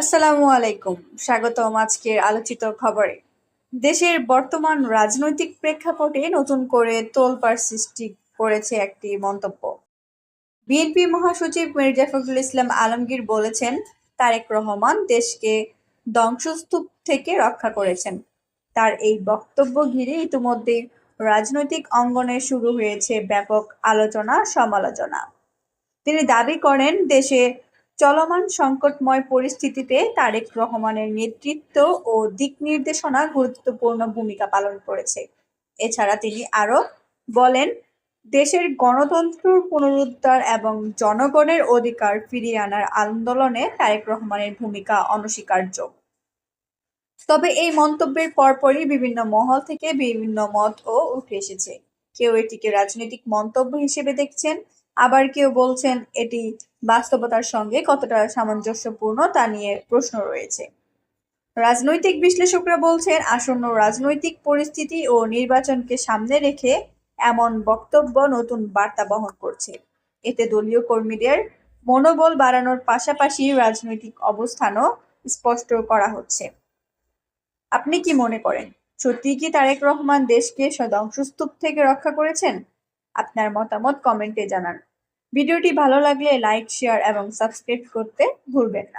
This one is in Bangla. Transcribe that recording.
আসসালামু আলাইকুম। স্বাগতম আজকের আলোচিত খবরে। দেশের বর্তমান রাজনৈতিক প্রেক্ষাপটে নতুন করে তোলপাড় সৃষ্টি করেছে একটি মন্তব্য। বিএনপি মহাসচিব মির্জা ফখরুল ইসলাম আলমগীর বলেছেন, তারেক রহমান দেশকে ধ্বংসস্তূপ থেকে রক্ষা করেছেন। তার এই বক্তব্য ঘিরে ইতিমধ্যে রাজনৈতিক অঙ্গনে শুরু হয়েছে ব্যাপক আলোচনা সমালোচনা। তিনি দাবি করেন, দেশে চলমান সংকটময় পরিস্থিতিতে তারেক রহমানের নেতৃত্ব ও দিক নির্দেশনা গুরুত্বপূর্ণ ভূমিকা পালন করেছে। এছাড়া তিনি আরো বলেন, দেশের গণতন্ত্র পুনরুদ্ধার এবং জনগণের অধিকার ফিরিয়ে আনার আন্দোলনে তারেক রহমানের ভূমিকা অনস্বীকার্য। তবে এই মন্তব্যের পরপরই বিভিন্ন মহল থেকে বিভিন্ন মতও উঠে এসেছে। কেউ এটিকে রাজনৈতিক মন্তব্য হিসেবে দেখছেন, আবার কেউ বলছেন এটি বাস্তবতার সঙ্গে কতটা সামঞ্জস্যপূর্ণ তা নিয়ে প্রশ্ন রয়েছে। রাজনৈতিক বিশ্লেষকরা বলছেন, আসন্ন রাজনৈতিক পরিস্থিতি ও নির্বাচনকে সামনে রেখে এমন বক্তব্য নতুন বার্তা বহন করছে। এতে দলীয় কর্মীদের মনোবল বাড়ানোর পাশাপাশি রাজনৈতিক অবস্থানও স্পষ্ট করা হচ্ছে। আপনি কি মনে করেন, সত্যিই কি তারেক রহমান দেশকে ধ্বংসস্তূপ থেকে রক্ষা করেছেন? আপনার মতামত কমেন্টে জানান। ভিডিওটি ভালো লাগলে লাইক, শেয়ার এবং সাবস্ক্রাইব করতে ভুলবেন না।